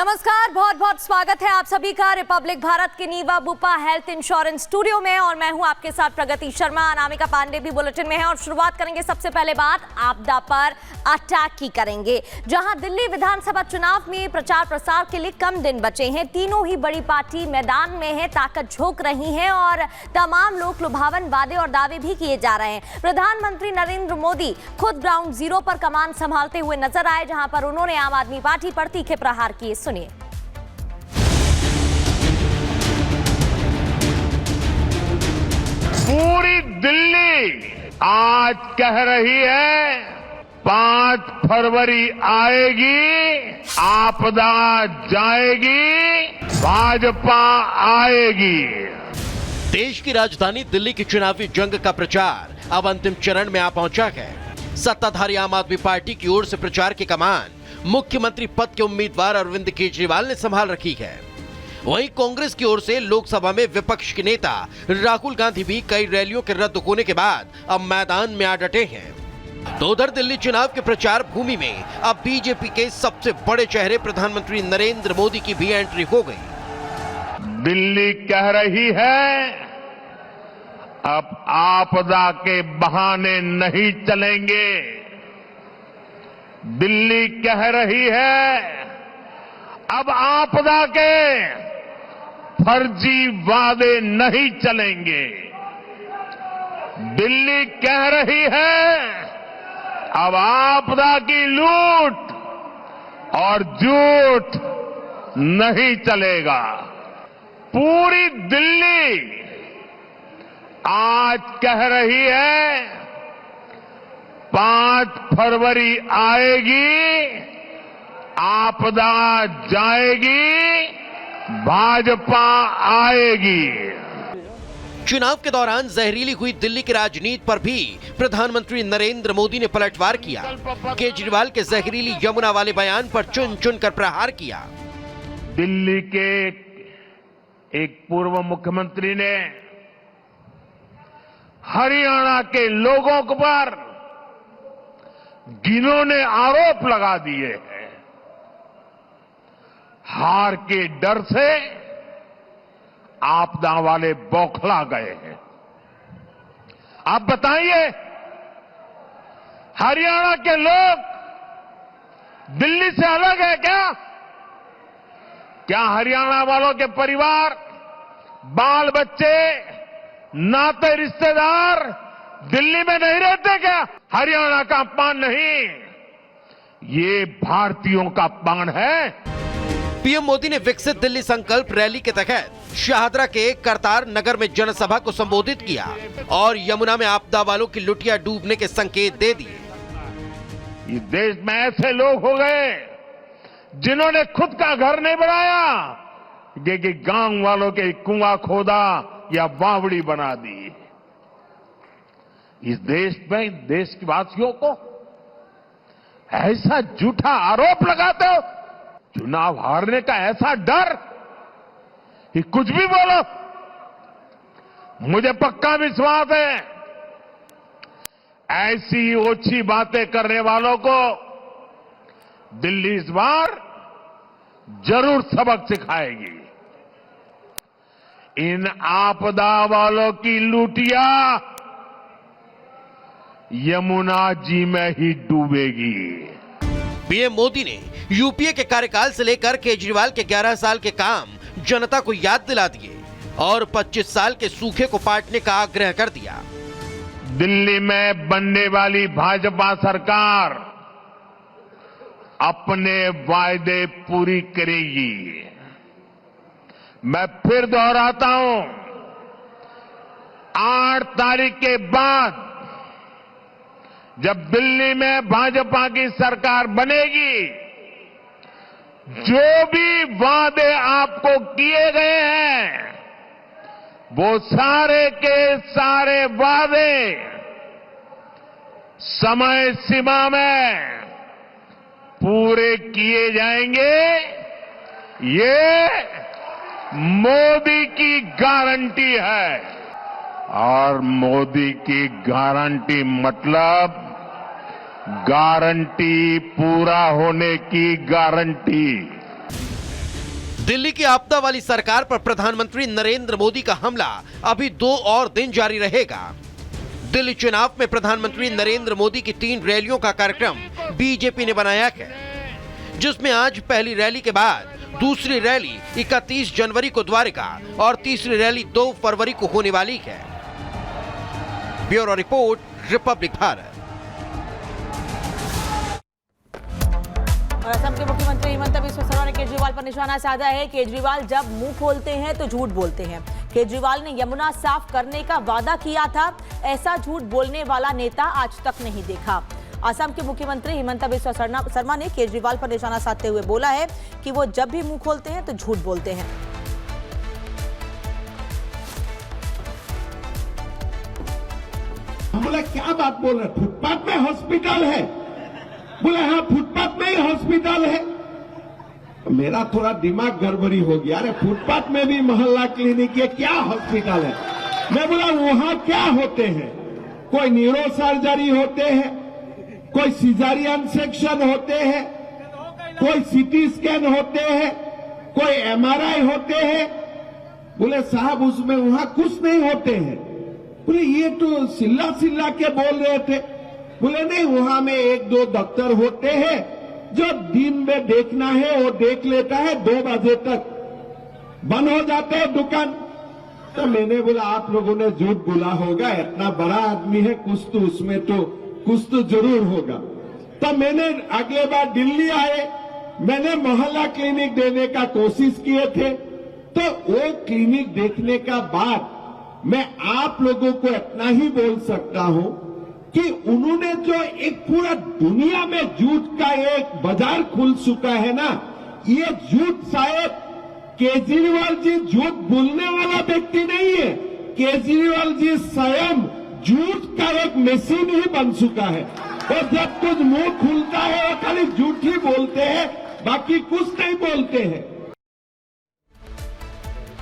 नमस्कार, बहुत बहुत स्वागत है आप सभी का रिपब्लिक भारत के नीवा बुपा हेल्थ इंश्योरेंस स्टूडियो में। और मैं हूं आपके साथ प्रगति शर्मा। अनामिका पांडे भी बुलेटिन में है और शुरुआत करेंगे सबसे पहले बात आपदा पर अटैक की करेंगे, जहां दिल्ली विधानसभा चुनाव में प्रचार प्रसार के लिए कम दिन बचे हैं। तीनों ही बड़ी पार्टी मैदान में है, ताकत झोंक रही है और तमाम लोग लुभावन वादे और दावे भी किए जा रहे हैं। प्रधानमंत्री नरेंद्र मोदी खुद ग्राउंड जीरो पर कमान संभालते हुए नजर आए, जहां पर उन्होंने आम आदमी पार्टी पर तीखे प्रहार किए। सुनिए। पूरी दिल्ली आज कह रही है 5 फरवरी आएगी, आपदा जाएगी, भाजपा आएगी। देश की राजधानी दिल्ली की चुनावी जंग का प्रचार अब अंतिम चरण में आ पहुंचा है। सत्ताधारी आम आदमी पार्टी की ओर से प्रचार की कमान मुख्यमंत्री पद के उम्मीदवार अरविंद केजरीवाल ने संभाल रखी है। वहीं कांग्रेस की ओर से लोकसभा में विपक्ष के नेता राहुल गांधी भी कई रैलियों के रद्द होने के बाद अब मैदान में आ डटे हैं। तो उधर दिल्ली चुनाव के प्रचार भूमि में अब बीजेपी के सबसे बड़े चेहरे प्रधानमंत्री नरेंद्र मोदी की भी एंट्री हो गई। दिल्ली कह रही है अब आपदा के बहाने नहीं चलेंगे। दिल्ली कह रही है अब आपदा के फर्जी वादे नहीं चलेंगे। दिल्ली कह रही है अब आपदा की लूट और झूठ नहीं चलेगा। पूरी दिल्ली आज कह रही है 5 फरवरी आएगी, आपदा जाएगी, भाजपा आएगी। चुनाव के दौरान जहरीली हुई दिल्ली की राजनीति पर भी प्रधानमंत्री नरेंद्र मोदी ने पलटवार किया। केजरीवाल के जहरीली यमुना वाले बयान पर चुन चुन कर प्रहार किया। दिल्ली के एक पूर्व मुख्यमंत्री ने हरियाणा के लोगों पर घिनौने आरोप लगा दिए हैं। हार के डर से आपदा वाले बौखला गए हैं। आप बताइए, हरियाणा के लोग दिल्ली से अलग है क्या? क्या हरियाणा वालों के परिवार, बाल बच्चे, नाते रिश्तेदार दिल्ली में नहीं रहते क्या? हरियाणा का अपमान नहीं, ये भारतीयों का अपमान है। पीएम मोदी ने विकसित दिल्ली संकल्प रैली के तहत शाहदरा के करतार नगर में जनसभा को संबोधित किया और यमुना में आपदा वालों की लुटिया डूबने के संकेत दे दिए। इस देश में ऐसे लोग हो गए जिन्होंने खुद का घर नहीं बनाया, कि गांव वालों के कुआं खोदा या बावड़ी बना दी। इस देश में देश के वासियों को ऐसा झूठा आरोप लगाते हो, चुनाव हारने का ऐसा डर कि कुछ भी बोलो। मुझे पक्का विश्वास है ऐसी ओछी बातें करने वालों को दिल्ली इस बार जरूर सबक सिखाएगी। इन आपदा वालों की लूटिया यमुना जी में ही डूबेगी। पीएम मोदी ने यूपीए के कार्यकाल से लेकर केजरीवाल के 11 साल के काम जनता को याद दिला दिए और 25 साल के सूखे को पाटने का आग्रह कर दिया। दिल्ली में बनने वाली भाजपा सरकार अपने वायदे पूरी करेगी। मैं फिर दोहराता हूं, 8 तारीख के बाद जब दिल्ली में भाजपा की सरकार बनेगी, जो भी वादे आपको किए गए हैं वो सारे के सारे वादे समय सीमा में पूरे किए जाएंगे। ये मोदी की गारंटी है। और मोदी की गारंटी मतलब गारंटी पूरा होने की गारंटी। दिल्ली की आपदा वाली सरकार पर प्रधानमंत्री नरेंद्र मोदी का हमला अभी 2 और दिन जारी रहेगा। दिल्ली चुनाव में प्रधानमंत्री नरेंद्र मोदी की 3 रैलियों का कार्यक्रम बीजेपी ने बनाया है, जिसमें आज पहली रैली के बाद दूसरी रैली 31 जनवरी को द्वारका और तीसरी रैली 2 फरवरी को होने वाली है। Bureau report, Republic Bharat. और असम के मुख्यमंत्री हिमंता बिस्वा शर्मा ने केजरीवाल पर निशाना साधा है। केजरीवाल जब मुंह खोलते हैं तो झूठ बोलते हैं। केजरीवाल ने यमुना साफ करने का वादा किया था, ऐसा झूठ बोलने वाला नेता आज तक नहीं देखा। असम के मुख्यमंत्री हिमंता बिस्वा शर्मा ने केजरीवाल पर निशाना साधते हुए बोला है कि वो जब भी मुंह खोलते हैं तो झूठ बोलते हैं। बोला क्या बात बोल रहे, फुटपाथ में हॉस्पिटल है? बोले हाँ फुटपाथ में ही हॉस्पिटल है। मेरा थोड़ा दिमाग गड़बड़ी हो गया, अरे फुटपाथ में भी मोहल्ला क्लिनिक है, क्या हॉस्पिटल है? मैं बोला वहां क्या होते हैं? कोई न्यूरो सर्जरी होते हैं, कोई सिजारियन सेक्शन होते हैं, कोई सीटी स्कैन होते हैं, कोई एमआरआई होते हैं। बोले साहब उसमें वहां कुछ नहीं होते हैं। बोले ये तो सिल्ला सिल्ला के बोल रहे थे। बोले नहीं, वहां में 1-2 डॉक्टर होते हैं जो दिन में देखना है वो देख लेता है, 2 बजे तक बंद हो जाते हैं दुकान। तो मैंने बोला आप लोगों ने झूठ बोला होगा, इतना बड़ा आदमी है, कुछ तो जरूर होगा। तो मैंने अगले बार दिल्ली आए, मैंने मोहल्ला क्लिनिक देने का कोशिश किए थे। तो वो क्लिनिक देखने का बाद मैं आप लोगों को इतना ही बोल सकता हूं कि उन्होंने जो एक पूरा दुनिया में झूठ का एक बाजार खुल चुका है ना, ये झूठ शायद केजरीवाल जी झूठ बोलने वाला व्यक्ति नहीं है, केजरीवाल जी स्वयं झूठ का एक मशीन ही बन चुका है। और जब कुछ मुंह खुलता है वो खाली झूठ ही बोलते हैं, बाकी कुछ नहीं बोलते हैं।